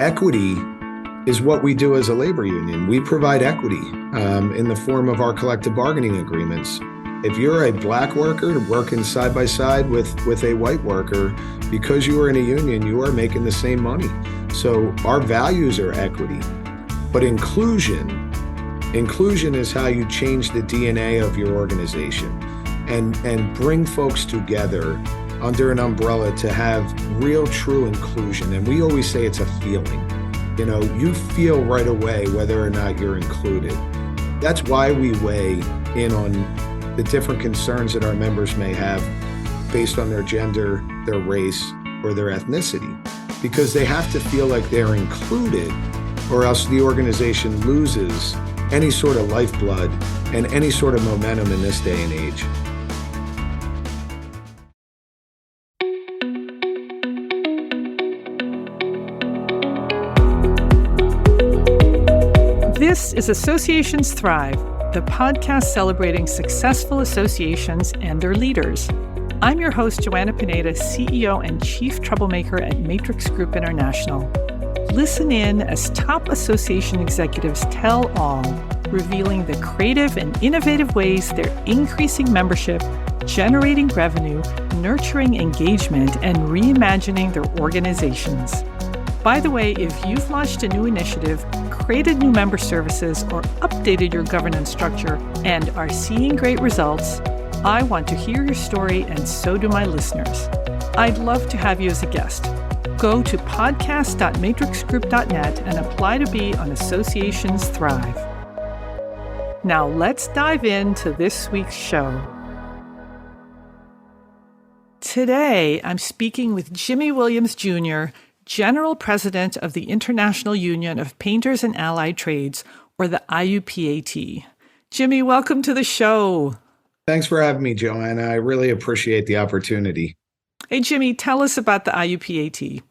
Equity is what we do as a labor union. We provide equity in the form of our collective bargaining agreements. If you're a black worker working side by side with a white worker, because you are in a union, you are making the same money. So our values are equity, but inclusion is how you change the DNA of your organization and bring folks together under an umbrella to have real, true inclusion. And we always say it's a feeling. You know, you feel right away whether or not you're included. That's why we weigh in on the different concerns that our members may have based on their gender, their race, or their ethnicity, because they have to feel like they're included, or else the organization loses any sort of lifeblood and any sort of momentum in this day and age. This is Associations Thrive, the podcast celebrating successful associations and their leaders. I'm your host, Joanna Pineda, CEO and Chief Troublemaker at Matrix Group International. Listen in as top association executives tell all, revealing the creative and innovative ways they're increasing membership, generating revenue, nurturing engagement, and reimagining their organizations. By the way, if you've launched a new initiative, created new member services, or updated your governance structure and are seeing great results, I want to hear your story, and so do my listeners. I'd love to have you as a guest. Go to podcast.matrixgroup.net and apply to be on Associations Thrive. Now let's dive into this week's show. Today, I'm speaking with Jimmy Williams, Jr., General President of the International Union of Painters and Allied Trades, or the IUPAT. Jimmy, welcome to the show. Thanks for having me, Joanna. I really appreciate the opportunity. Hey, Jimmy, tell us about the IUPAT.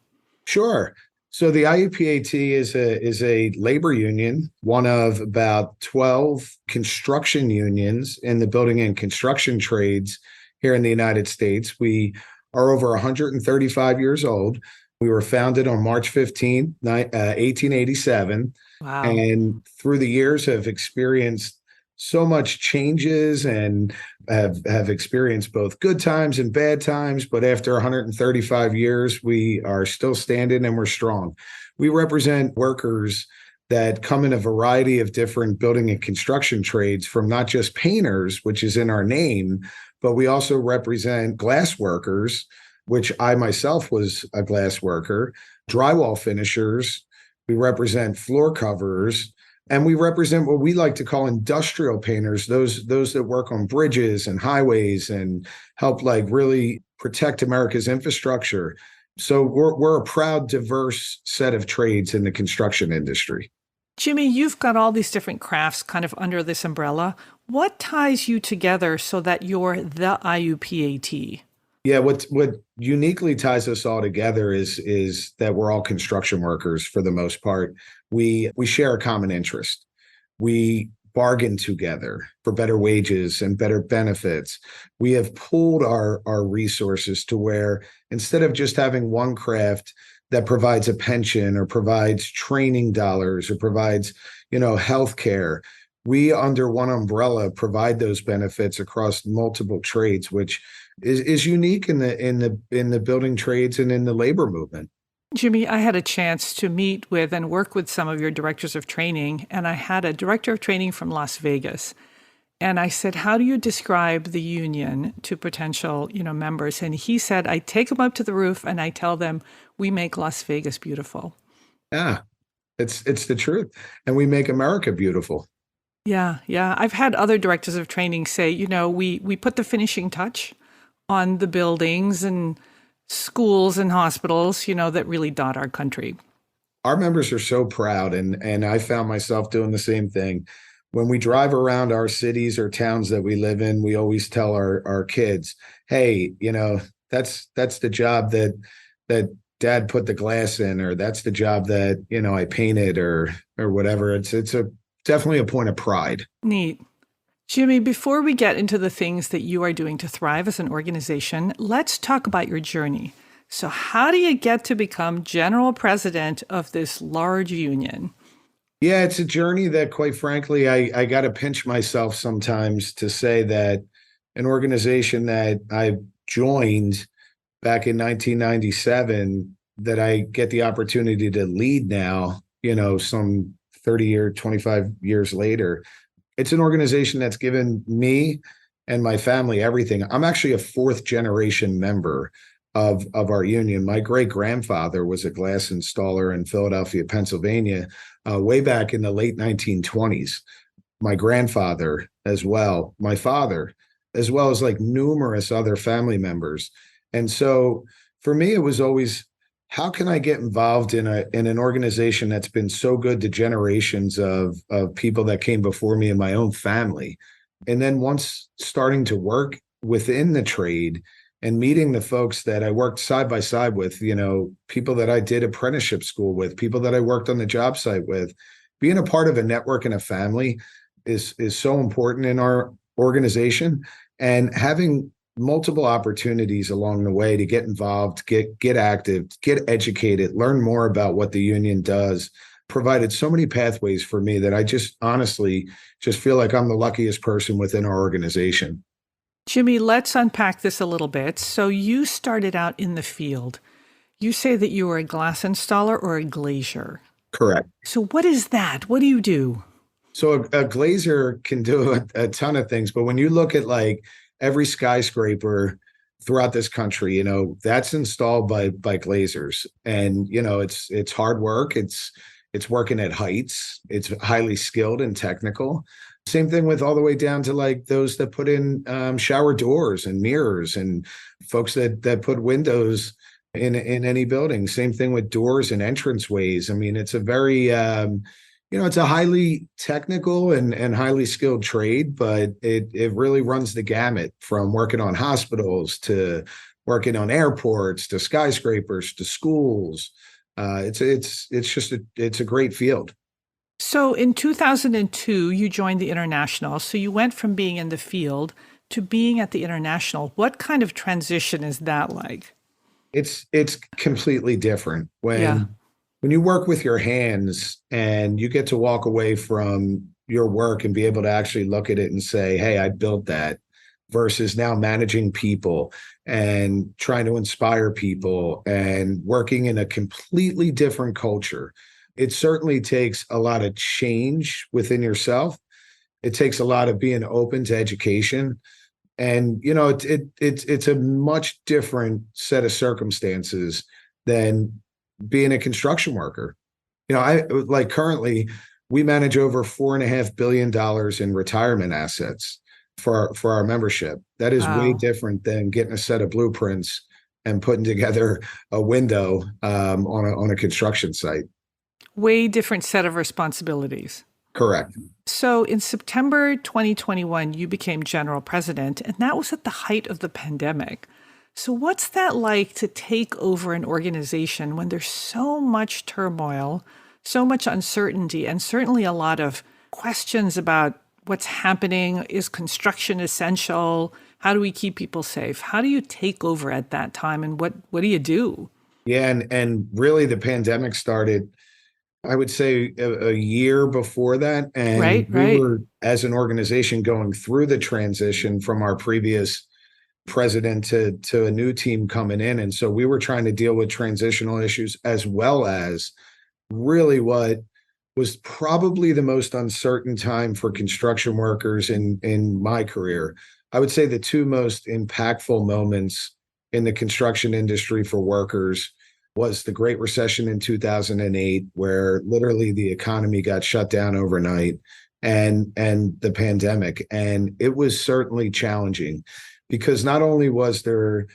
Sure. So the IUPAT is a labor union, one of about 12 construction unions in the building and construction trades here in the United States. We are over 135 years old. We were founded on March 15th, 1887. Wow. And through the years have experienced so much changes and have experienced both good times and bad times. But after 135 years, we are still standing and we're strong. We represent workers that come in a variety of different building and construction trades, from not just painters, which is in our name, but we also represent glass workers, which I myself was a glass worker, drywall finishers. We represent floor coverers, and we represent what we like to call industrial painters, those that work on bridges and highways and help really protect America's infrastructure. So we're a proud, diverse set of trades in the construction industry. Jimmy, you've got all these different crafts kind of under this umbrella. What ties you together so that you're the IUPAT? Yeah, what uniquely ties us all together is that we're all construction workers for the most part. We share a common interest. We bargain together for better wages and better benefits. We have pooled our resources to where instead of just having one craft that provides a pension or provides training dollars or provides, health care, we under one umbrella provide those benefits across multiple trades, which is unique in the building trades and in the labor movement. Jimmy, I had a chance to meet with and work with some of your directors of training, and I had a director of training from Las Vegas. And I said, how do you describe the union to potential, members? And he said, I take them up to the roof and I tell them, we make Las Vegas beautiful. Yeah, it's the truth. And we make America beautiful. Yeah. I've had other directors of training say, we put the finishing touch on the buildings and schools and hospitals, that really dot our country. Our members are so proud, and I found myself doing the same thing. When we drive around our cities or towns that we live in, we always tell our kids, hey, that's the job that Dad put the glass in, or that's the job that, I painted or whatever. It's definitely a point of pride. Neat. Jimmy, before we get into the things that you are doing to thrive as an organization, let's talk about your journey. So, how do you get to become general president of this large union? Yeah, it's a journey that, quite frankly, I got to pinch myself sometimes to say that an organization that I joined back in 1997 that I get the opportunity to lead now, some 25 years later. It's an organization that's given me and my family everything. I'm actually a fourth generation member of our union. My great grandfather was a glass installer in Philadelphia, Pennsylvania, way back in the late 1920s. My grandfather as well, my father, as well as like numerous other family members. And so for me, it was always, how can I get involved in an organization that's been so good to generations of people that came before me in my own family? And then once starting to work within the trade and meeting the folks that I worked side by side with, people that I did apprenticeship school with, people that I worked on the job site with, being a part of a network and a family is so important in our organization, and having multiple opportunities along the way to get involved, get active, get educated, learn more about what the union does, provided so many pathways for me that I just honestly just feel like I'm the luckiest person within our organization. Jimmy, let's unpack this a little bit. So, you started out in the field. You say that you were a glass installer or a glazier. Correct. So, what is that? What do you do? So a glazer can do a ton of things, but when you look at like every skyscraper throughout this country, that's installed by glazers, and it's hard work. It's working at heights. It's highly skilled and technical. Same thing with all the way down to like those that put in shower doors and mirrors, and folks that put windows in any building. Same thing with doors and entranceways. I mean, it's a very it's a highly technical and highly skilled trade, but it really runs the gamut from working on hospitals to working on airports to skyscrapers to schools. It's a great field. So, in 2002, you joined the International. So, you went from being in the field to being at the International. What kind of transition is that like? It's completely different Yeah. when you work with your hands and you get to walk away from your work and be able to actually look at it and say, hey, I built that, versus now managing people and trying to inspire people and working in a completely different culture. It certainly takes a lot of change within yourself. It takes a lot of being open to education. And it's a much different set of circumstances than being a construction worker. I like currently we manage over $4.5 billion in retirement assets for our membership. That is way Wow. different than getting a set of blueprints and putting together a window on a construction site. Way different set of responsibilities. Correct. So, in September 2021, you became general president, and that was at the height of the pandemic. So, what's that like to take over an organization when there's so much turmoil, so much uncertainty, and certainly a lot of questions about what's happening? Is construction essential? How do we keep people safe? How do you take over at that time, and what do you do? Yeah, and really the pandemic started, I would say, a year before that. And Right, we right. were, as an organization, going through the transition from our previous president to a new team coming in. And so we were trying to deal with transitional issues as well as really what was probably the most uncertain time for construction workers in my career. I would say the two most impactful moments in the construction industry for workers was the Great Recession in 2008, where literally the economy got shut down overnight, and the pandemic. And it was certainly challenging because not only was there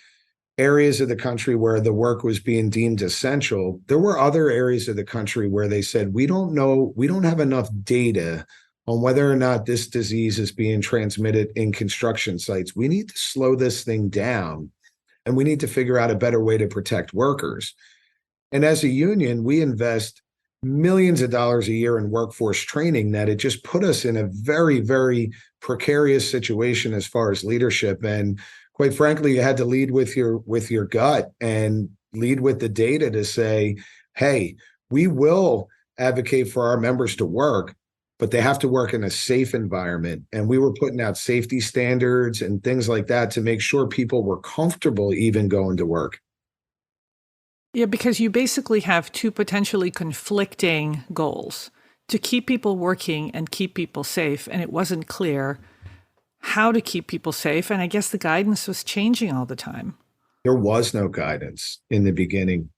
areas of the country where the work was being deemed essential, there were other areas of the country where they said, we don't know, we don't have enough data on whether or not this disease is being transmitted in construction sites. We need to slow this thing down, and we need to figure out a better way to protect workers. And as a union, we invest millions of dollars a year in workforce training that it just put us in a very, very precarious situation as far as leadership. And quite frankly, you had to lead with your gut. And lead with the data to say, hey, we will advocate for our members to work, but they have to work in a safe environment. And we were putting out safety standards and things like that to make sure people were comfortable even going to work. Yeah, because you basically have two potentially conflicting goals: to keep people working and keep people safe. And it wasn't clear how to keep people safe. And I guess the guidance was changing all the time. There was no guidance in the beginning.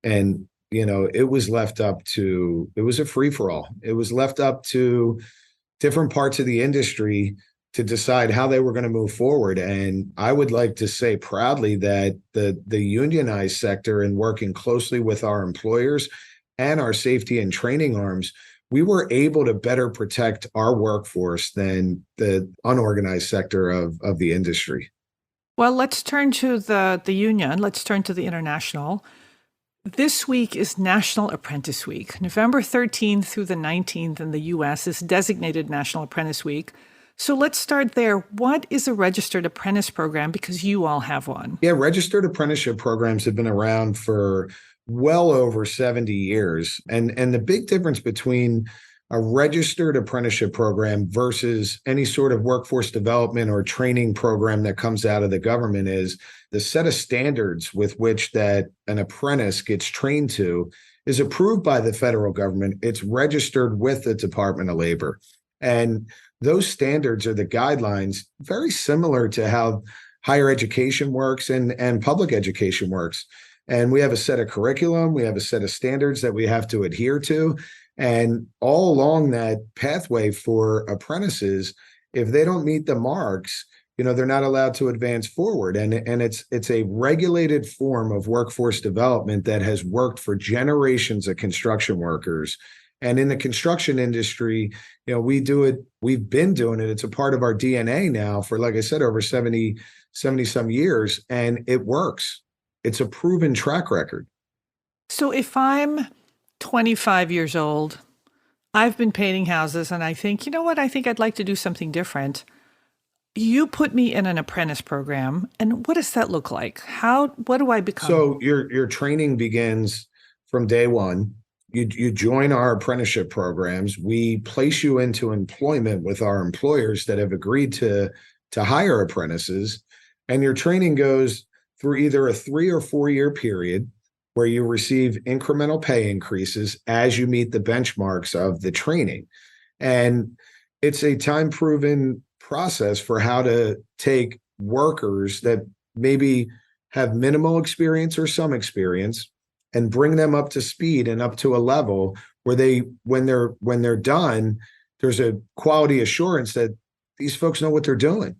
And, it was left up to, it was a free for all. It was left up to different parts of the industry to decide how they were going to move forward. And I would like to say proudly that the unionized sector, and working closely with our employers and our safety and training arms, we were able to better protect our workforce than the unorganized sector of the industry. Well, let's turn to the union. Let's turn to the international. This week is National Apprentice Week. November 13th through the 19th in the U.S. is designated National Apprentice Week. So let's start there. What is a registered apprentice program? Because you all have one. Yeah, registered apprenticeship programs have been around for well over 70 years. And the big difference between a registered apprenticeship program versus any sort of workforce development or training program that comes out of the government is the set of standards with which that an apprentice gets trained to is approved by the federal government. It's registered with the Department of Labor. And those standards are the guidelines, very similar to how higher education works and public education works. And we have a set of curriculum, we have a set of standards that we have to adhere to. And all along that pathway for apprentices, if they don't meet the marks, they're not allowed to advance forward. And it's a regulated form of workforce development that has worked for generations of construction workers. And in the construction industry, we do it, we've been doing it. It's a part of our DNA now for, like I said, over 70 some years, and it works. It's a proven track record. So if I'm 25 years old, I've been painting houses, and I think, I think I'd like to do something different. You put me in an apprentice program, and what does that look like? What do I become? So your training begins from day one. You join our apprenticeship programs. We place you into employment with our employers that have agreed to hire apprentices, and your training goes through either a 3 or 4 year period where you receive incremental pay increases as you meet the benchmarks of the training. And it's a time-proven process for how to take workers that maybe have minimal experience or some experience and bring them up to speed and up to a level where when they're done, there's a quality assurance that these folks know what they're doing.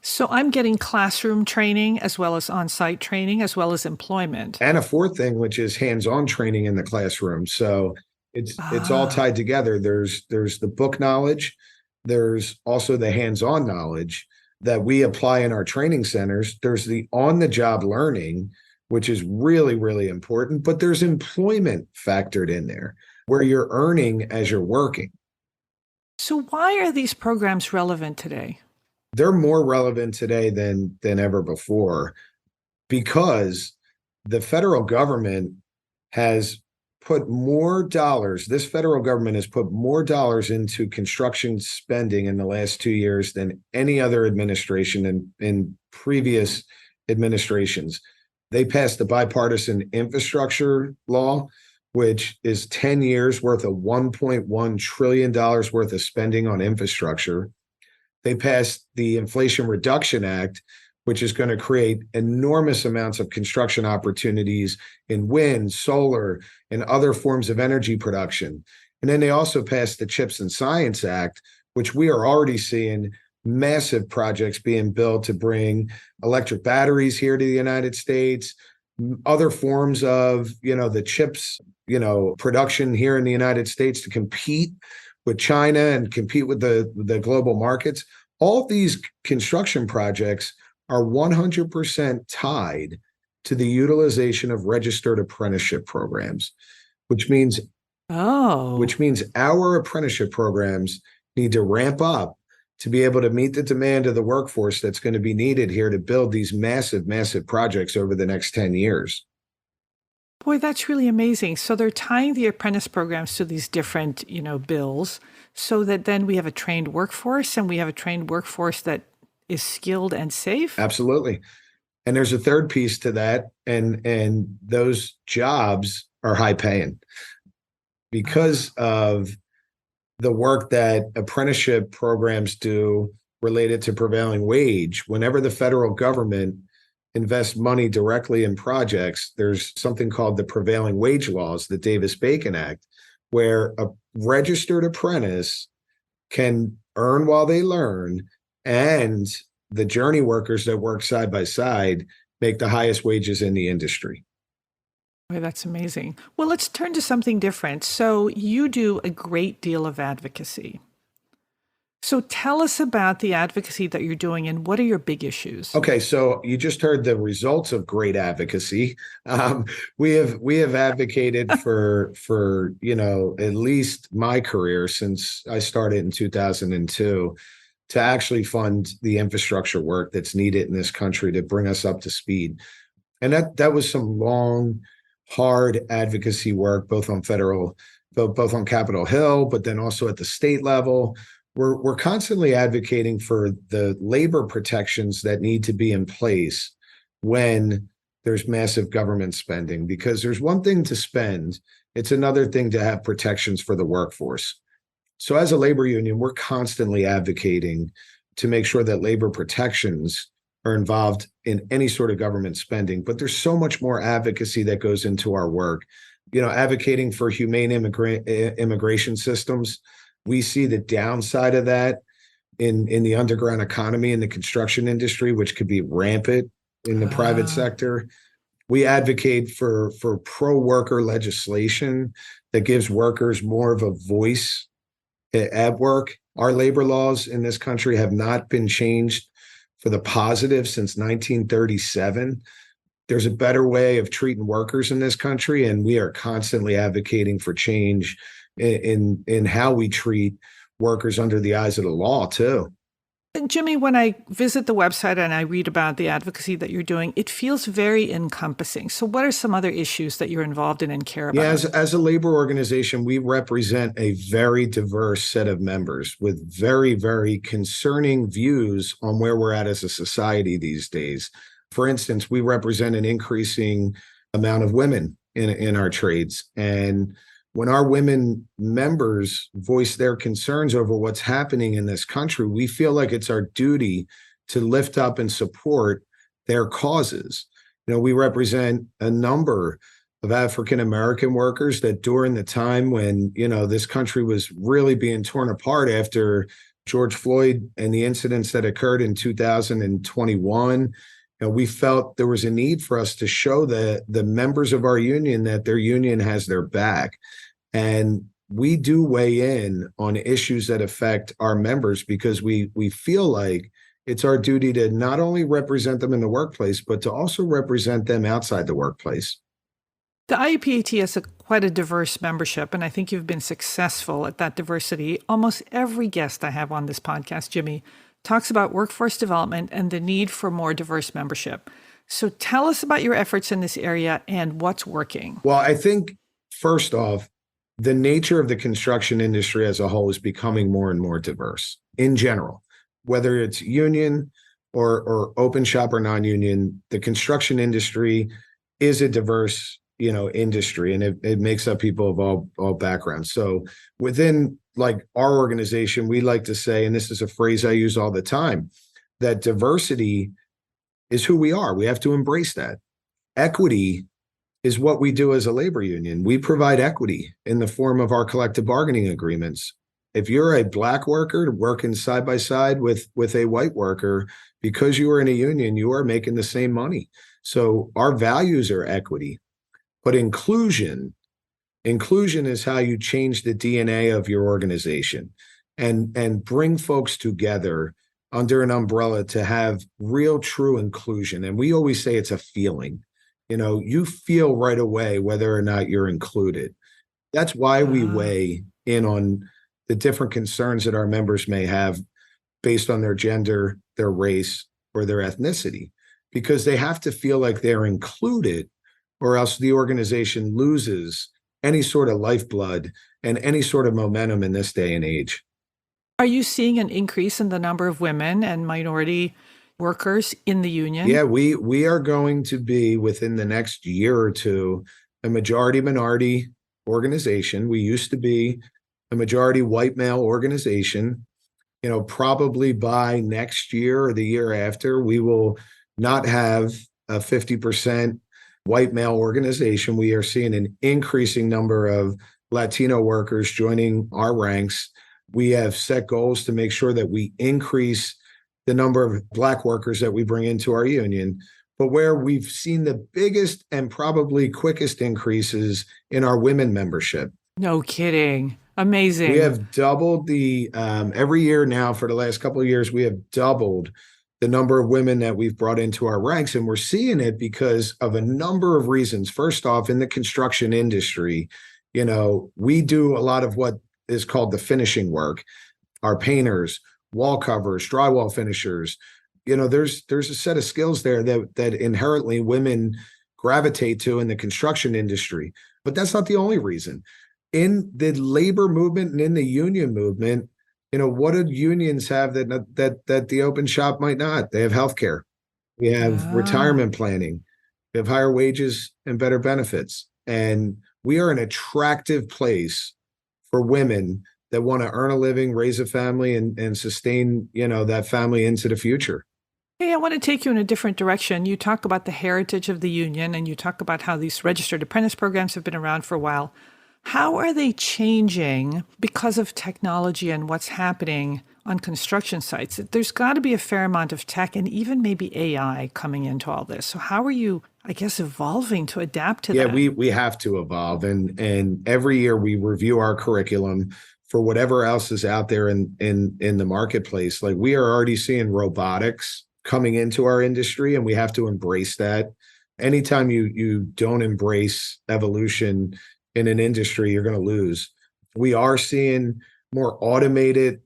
So I'm getting classroom training as well as on-site training as well as employment. And a fourth thing, which is hands-on training in the classroom. So it's all tied together. There's the book knowledge. There's also the hands-on knowledge that we apply in our training centers. There's the on-the-job learning, which is really, really important. But there's employment factored in there where you're earning as you're working. So why are these programs relevant today? They're more relevant today than ever before because the federal government has put more dollars. This federal government has put more dollars into construction spending in the last 2 years than any other administration in previous administrations. They passed the bipartisan infrastructure law, which is 10 years worth of $1.1 trillion worth of spending on infrastructure. They passed the Inflation Reduction Act, which is going to create enormous amounts of construction opportunities in wind, solar, and other forms of energy production. And then they also passed the CHIPS and Science Act, which we are already seeing massive projects being built to bring electric batteries here to the United States, other forms of, the chips, production here in the United States to compete with China and compete with the global markets. All of these construction projects are 100% tied to the utilization of registered apprenticeship programs, which means our apprenticeship programs need to ramp up to be able to meet the demand of the workforce that's going to be needed here to build these massive, massive projects over the next 10 years. Boy, that's really amazing. So they're tying the apprentice programs to these different, bills so that then we have a trained workforce and we have a trained workforce that is skilled and safe. Absolutely. And there's a third piece to that, and those jobs are high paying because of the work that apprenticeship programs do related to prevailing wage. Whenever the federal government invests money directly in projects, there's something called the prevailing wage laws, the Davis-Bacon Act, where a registered apprentice can earn while they learn, and the journey workers that work side by side make the highest wages in the industry. Boy, that's amazing. Well, let's turn to something different. So you do a great deal of advocacy. So tell us about the advocacy that you're doing and what are your big issues? Okay, so you just heard the results of great advocacy. We have advocated for at least my career since I started in 2002 to actually fund the infrastructure work that's needed in this country to bring us up to speed. And that was some long, hard advocacy work, both on Capitol Hill, but then also at the state level. We're constantly advocating for the labor protections that need to be in place when there's massive government spending, because there's one thing to spend, it's another thing to have protections for the workforce. So as a labor union, we're constantly advocating to make sure that labor protections are involved in any sort of government spending. But there's so much more advocacy that goes into our work, advocating for humane immigration systems. We see the downside of that in the underground economy, in the construction industry, which could be rampant in the private sector. We advocate for pro-worker legislation that gives workers more of a voice at work. Our labor laws in this country have not been changed for the positive since 1937. There's a better way of treating workers in this country, and we are constantly advocating for change in how we treat workers under the eyes of the law too. And Jimmy, when I visit the website and I read about the advocacy that you're doing, it feels very encompassing. So what are some other issues that you're involved in and care about? Yeah, as a labor organization, we represent a very diverse set of members with very, very concerning views on where we're at as a society these days. For instance, we represent an increasing amount of women in our trades. And when our women members voice their concerns over what's happening in this country, we feel like it's our duty to lift up and support their causes. We represent a number of African-American workers that during the time when, this country was really being torn apart after George Floyd and the incidents that occurred in 2021, we felt there was a need for us to show the members of our union that their union has their back. And we do weigh in on issues that affect our members because we feel like it's our duty to not only represent them in the workplace, but to also represent them outside the workplace. The IUPAT has quite a diverse membership, and I think you've been successful at that diversity. Almost every guest I have on this podcast, Jimmy, talks about workforce development and the need for more diverse membership. So tell us about your efforts in this area and what's working. Well, I think, first off, the nature of the construction industry as a whole is becoming more and more diverse in general, whether it's union or open shop or non-union. The construction industry is a diverse, industry, and it makes up people of all backgrounds. So within our organization, we like to say, and this is a phrase I use all the time, that diversity is who we are. We have to embrace that. Equity is what we do as a labor union. We provide equity in the form of our collective bargaining agreements. If you're a black worker working side by side with a white worker, because you are in a union, you are making the same money. So our values are equity, but inclusion is how you change the DNA of your organization and bring folks together under an umbrella to have real, true inclusion. And we always say it's a feeling. You feel right away whether or not you're included. That's why we weigh in on the different concerns that our members may have based on their gender, their race, or their ethnicity, because they have to feel like they're included, or else the organization loses any sort of lifeblood and any sort of momentum in this day and age. Are you seeing an increase in the number of women and minority workers in the union? Yeah, we are going to be within the next year or two a majority minority organization. We used to be a majority white male organization. Probably by next year or the year after, we will not have a 50% white male organization. We are seeing an increasing number of Latino workers joining our ranks. We have set goals to make sure that we increase the number of Black workers that we bring into our union. But where we've seen the biggest and probably quickest increases in our women membership. No kidding. Amazing. We have doubled every year now for the last couple of years, we have doubled the number of women that we've brought into our ranks. And we're seeing it because of a number of reasons. First off, in the construction industry, we do a lot of what is called the finishing work. Our painters, wall covers, drywall finishers, there's a set of skills there that inherently women gravitate to in the construction industry. But that's not the only reason. In the labor movement and in the union movement, what do unions have that the open shop might not? They have healthcare. We have retirement planning. We have higher wages and better benefits. And we are an attractive place for women that want to earn a living, raise a family, and sustain, that family into the future. Hey, I want to take you in a different direction. You talk about the heritage of the union, and you talk about how these registered apprentice programs have been around for a while. How are they changing because of technology and what's happening on construction sites? There's got to be a fair amount of tech and even maybe AI coming into all this. So how are you, I guess, evolving to adapt to that? Yeah, we have to evolve. And every year we review our curriculum for whatever else is out there in the marketplace. Like, we are already seeing robotics coming into our industry, and we have to embrace that. Anytime you don't embrace evolution in an industry, you're going to lose. We are seeing more automated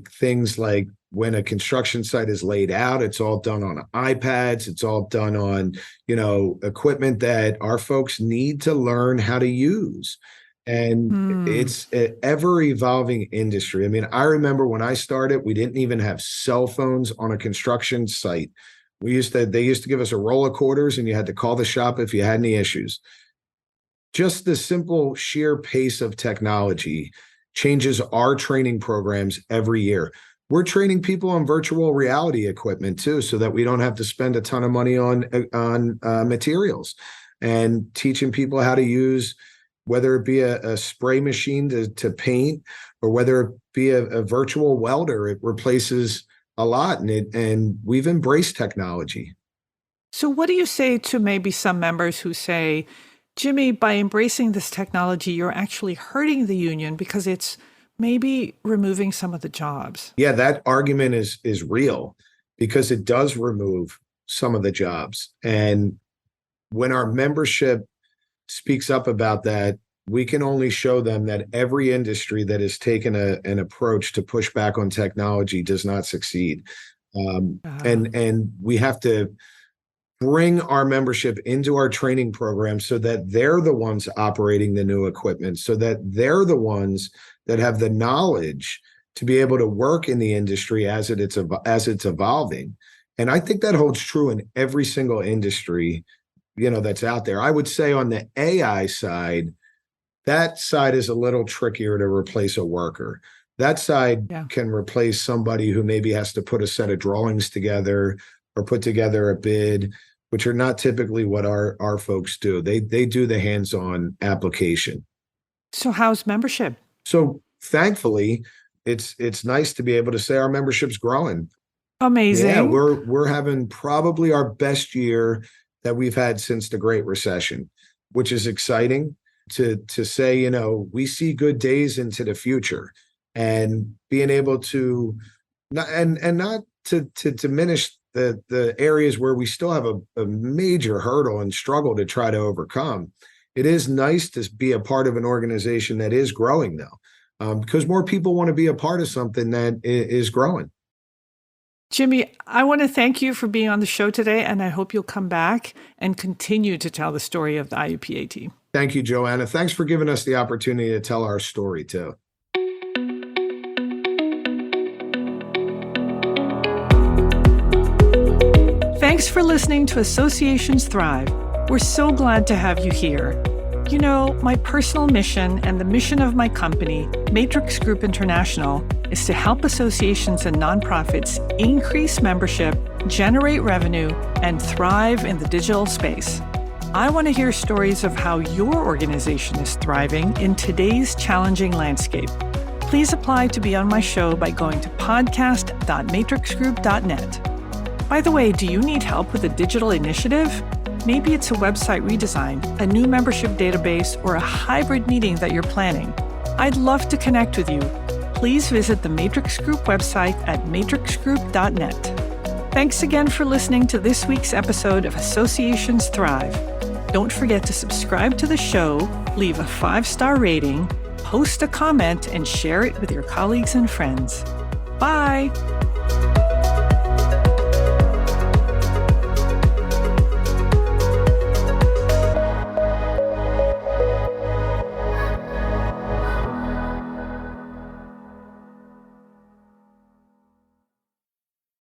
things, like when a construction site is laid out, it's all done on iPads. It's all done on, equipment that our folks need to learn how to use. And it's an ever evolving industry. I mean, I remember when I started, we didn't even have cell phones on a construction site. They used to give us a roll of quarters, and you had to call the shop if you had any issues. Just the simple sheer pace of technology changes our training programs every year. We're training people on virtual reality equipment too, so that we don't have to spend a ton of money on materials, and teaching people how to use, whether it be a spray machine to paint, or whether it be a virtual welder. It replaces a lot, and we've embraced technology. So what do you say to maybe some members who say, Jimmy, by embracing this technology, you're actually hurting the union because it's maybe removing some of the jobs? Yeah, that argument is real, because it does remove some of the jobs. And when our membership speaks up about that, we can only show them that every industry that has taken an approach to push back on technology does not succeed. And we have to bring our membership into our training program so that they're the ones operating the new equipment, so that they're the ones that have the knowledge to be able to work in the industry as it's evolving. And I think that holds true in every single industry, that's out there. I would say on the AI side, that side is a little trickier to replace a worker. That side can replace somebody who maybe has to put a set of drawings together or put together a bid, which are not typically what our folks do. They do the hands-on application. So how's membership? So thankfully, it's nice to be able to say our membership's growing. Amazing. Yeah, we're having probably our best year that we've had since the Great Recession, which is exciting to say, we see good days into the future, and being able to not to diminish the areas where we still have a major hurdle and struggle to try to overcome. It is nice to be a part of an organization that is growing, though, because more people want to be a part of something that is growing. Jimmy, I want to thank you for being on the show today, and I hope you'll come back and continue to tell the story of the IUPAT. Thank you, Joanna. Thanks for giving us the opportunity to tell our story, too. Thanks for listening to Associations Thrive. We're so glad to have you here. You know, my personal mission and the mission of my company, Matrix Group International, is to help associations and nonprofits increase membership, generate revenue, and thrive in the digital space. I want to hear stories of how your organization is thriving in today's challenging landscape. Please apply to be on my show by going to podcast.matrixgroup.net. By the way, do you need help with a digital initiative? Maybe it's a website redesign, a new membership database, or a hybrid meeting that you're planning. I'd love to connect with you. Please visit the Matrix Group website at matrixgroup.net. Thanks again for listening to this week's episode of Associations Thrive. Don't forget to subscribe to the show, leave a 5-star rating, post a comment, and share it with your colleagues and friends. Bye!